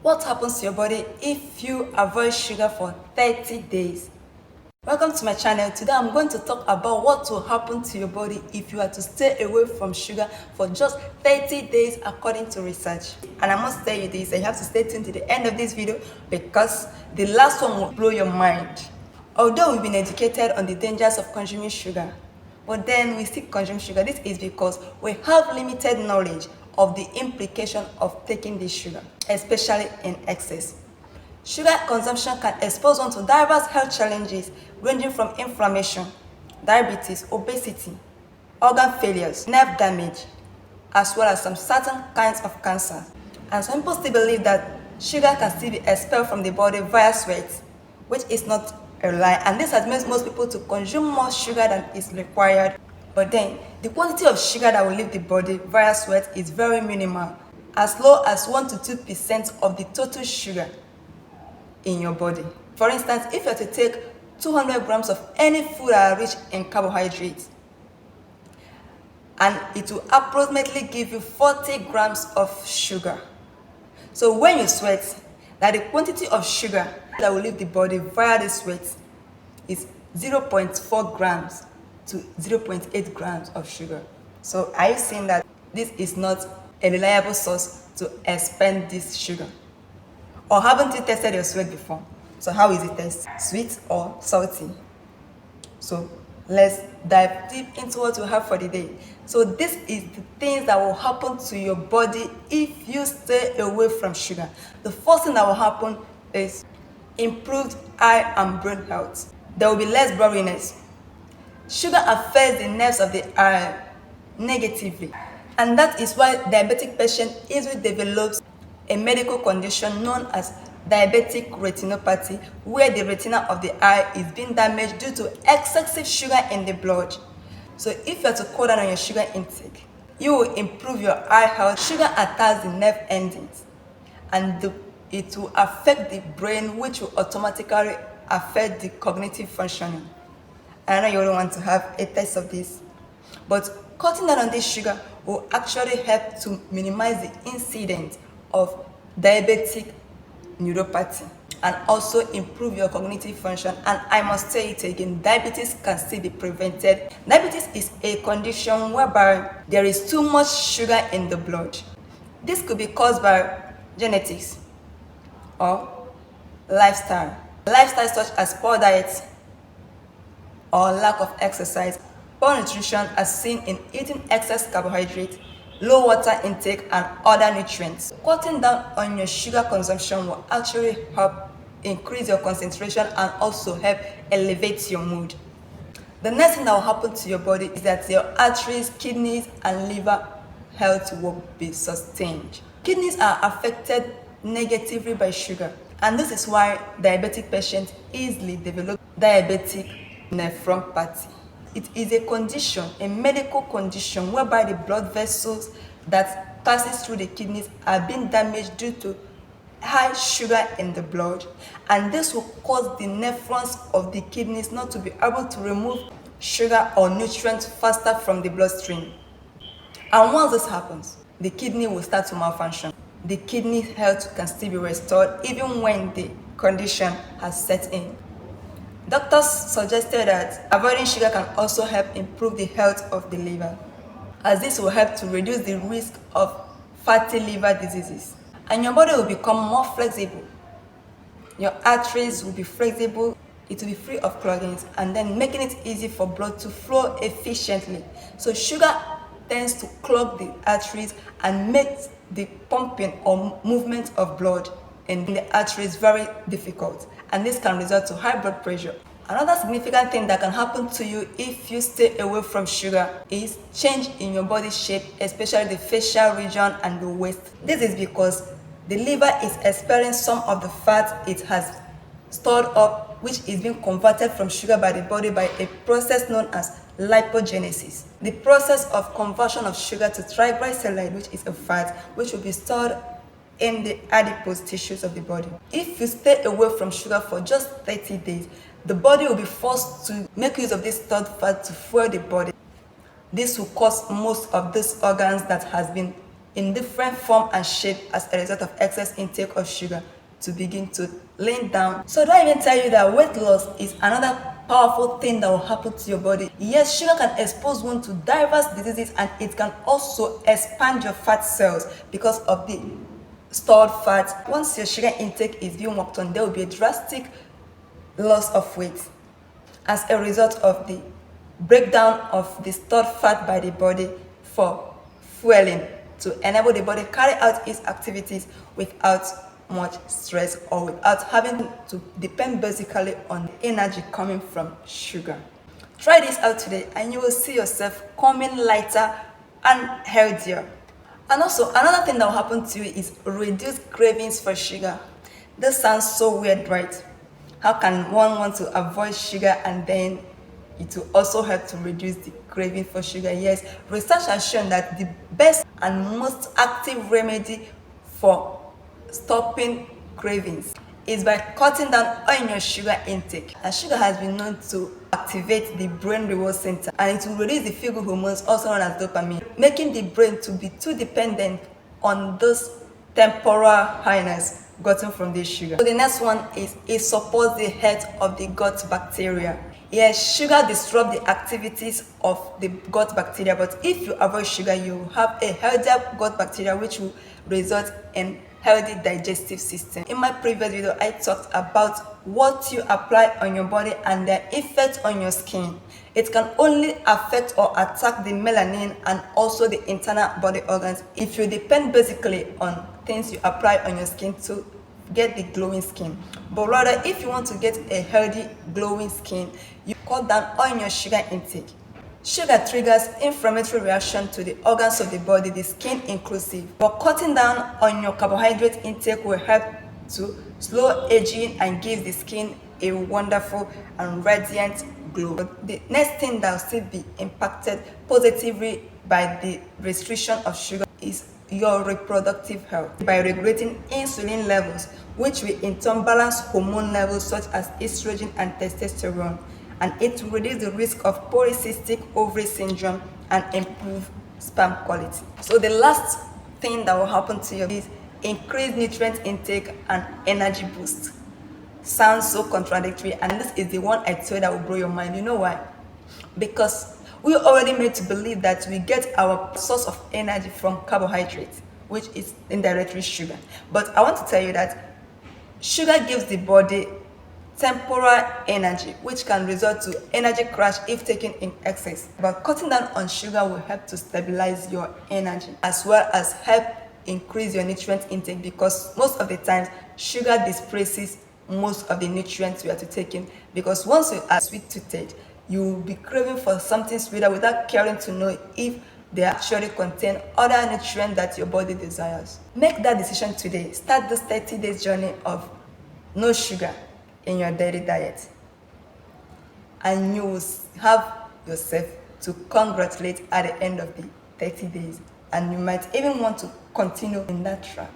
What happens to your body if you avoid sugar for 30 days? Welcome to my channel. Today I'm going to talk about what will happen to your body if you are to stay away from sugar for just 30 days according to research. And I must tell you this, and you have to stay tuned to the end of this video because the last one will blow your mind. Although we've been educated on the dangers of consuming sugar, but then we still consume sugar. This is because we have limited knowledge of the implication of taking this sugar, especially in excess. Sugar consumption can expose one to diverse health challenges ranging from inflammation, diabetes, obesity, organ failures, nerve damage, as well as some certain kinds of cancer. And some people still believe that sugar can still be expelled from the body via sweat, which is not a lie. And this has made most people to consume more sugar than is required. But then, the quantity of sugar that will leave the body via sweat is very minimal, as low as 1 to 2% of the total sugar in your body. For instance, if you are to take 200 grams of any food that are rich in carbohydrates, and it will approximately give you 40 grams of sugar. So when you sweat, that the quantity of sugar that will leave the body via the sweat is 0.4 grams to 0.8 grams of sugar. So are you saying that this is not a reliable source to expend this sugar? Or haven't you tested your sweat before? So how is it tested? Sweet or salty? So let's dive deep into what we have for the day. So this is the things that will happen to your body if you stay away from sugar. The first thing that will happen is improved eye and brain health. There will be less blurriness. Sugar affects the nerves of the eye negatively, and that is why diabetic patient easily develops a medical condition known as diabetic retinopathy, where the retina of the eye is being damaged due to excessive sugar in the blood. So if you are to cut down on your sugar intake, you will improve your eye health. Sugar attacks the nerve endings, and it will affect the brain, which will automatically affect the cognitive functioning. I know you don't want to have a taste of this, but cutting down on this sugar will actually help to minimize the incidence of diabetic neuropathy and also improve your cognitive function. And I must say it again, diabetes can still be prevented. Diabetes is a condition whereby there is too much sugar in the blood. This could be caused by genetics or lifestyle. Lifestyle such as poor diet or lack of exercise, poor nutrition as seen in eating excess carbohydrate, low water intake, and other nutrients. Cutting down on your sugar consumption will actually help increase your concentration and also help elevate your mood. The next thing that will happen to your body is that your arteries, kidneys, and liver health will be sustained. Kidneys are affected negatively by sugar, and this is why diabetic patients easily develop diabetic nephropathy. It is a condition, a medical condition, whereby the blood vessels that passes through the kidneys are being damaged due to high sugar in the blood, and this will cause the nephrons of the kidneys not to be able to remove sugar or nutrients faster from the bloodstream. And once this happens, the kidney will start to malfunction. The kidney health can still be restored even when the condition has set in. Doctors suggested that avoiding sugar can also help improve the health of the liver, as this will help to reduce the risk of fatty liver diseases. And your body will become more flexible. Your arteries will be flexible, it will be free of cloggings, and then making it easy for blood to flow efficiently. So sugar tends to clog the arteries and makes the pumping or movement of blood in the arteries very difficult, and this can result to high blood pressure. Another significant thing that can happen to you if you stay away from sugar is change in your body shape, especially the facial region and the waist. This is because the liver is expelling some of the fat it has stored up, which is being converted from sugar by the body by a process known as lipogenesis. The process of conversion of sugar to triglyceride, which is a fat, which will be stored in the adipose tissues of the body. If you stay away from sugar for just 30 days, the body will be forced to make use of this stored fat to fuel the body. This will cause most of these organs that has been in different form and shape as a result of excess intake of sugar to begin to lean down. So don't even tell you that weight loss is another powerful thing that will happen to your body. Yes, sugar can expose one to diverse diseases, and it can also expand your fat cells because of the stored fat. Once your sugar intake is being worked on, there will be a drastic loss of weight as a result of the breakdown of the stored fat by the body for fueling to enable the body carry out its activities without much stress or without having to depend basically on energy coming from sugar. Try this out today and you will see yourself coming lighter and healthier. And also, another thing that will happen to you is reduced cravings for sugar. This sounds so weird, right? How can one want to avoid sugar and then it will also help to reduce the craving for sugar? Yes, research has shown that the best and most active remedy for stopping cravings is by cutting down on your sugar intake. And sugar has been known to activate the brain reward center, and it will release the feel-good hormones also known as dopamine, making the brain to be too dependent on those temporal highness gotten from this sugar. So the next one is it supports the health of the gut bacteria. Yes, sugar disrupts the activities of the gut bacteria, but if you avoid sugar, you have a healthier gut bacteria, which will result in healthy digestive system. In my previous video, I talked about what you apply on your body and their effect on your skin. It can only affect or attack the melanin and also the internal body organs if you depend basically on things you apply on your skin to get the glowing skin. But rather, if you want to get a healthy glowing skin, you cut down on your sugar intake. Sugar triggers inflammatory reaction to the organs of the body, the skin inclusive. But cutting down on your carbohydrate intake will help to slow aging and give the skin a wonderful and radiant glow. But the next thing that will still be impacted positively by the restriction of sugar is your reproductive health by regulating insulin levels, which will in turn balance hormone levels such as estrogen and testosterone, and it will reduce the risk of polycystic ovary syndrome and improve sperm quality. So the last thing that will happen to you is increased nutrient intake and energy boost. Sounds so contradictory, and this is the one I tell you that will blow your mind. You know why? Because we are already made to believe that we get our source of energy from carbohydrates, which is indirectly sugar. But I want to tell you that sugar gives the body temporal energy, which can result to energy crash if taken in excess. But cutting down on sugar will help to stabilize your energy as well as help increase your nutrient intake, because most of the times sugar displaces most of the nutrients you are to take in, because once you are sweet-tooted, you will be craving for something sweeter without caring to know if they actually contain other nutrients that your body desires. Make that decision today. Start this 30 days journey of no sugar in your daily diet, and you will have yourself to congratulate at the end of the 30 days, and you might even want to continue in that track.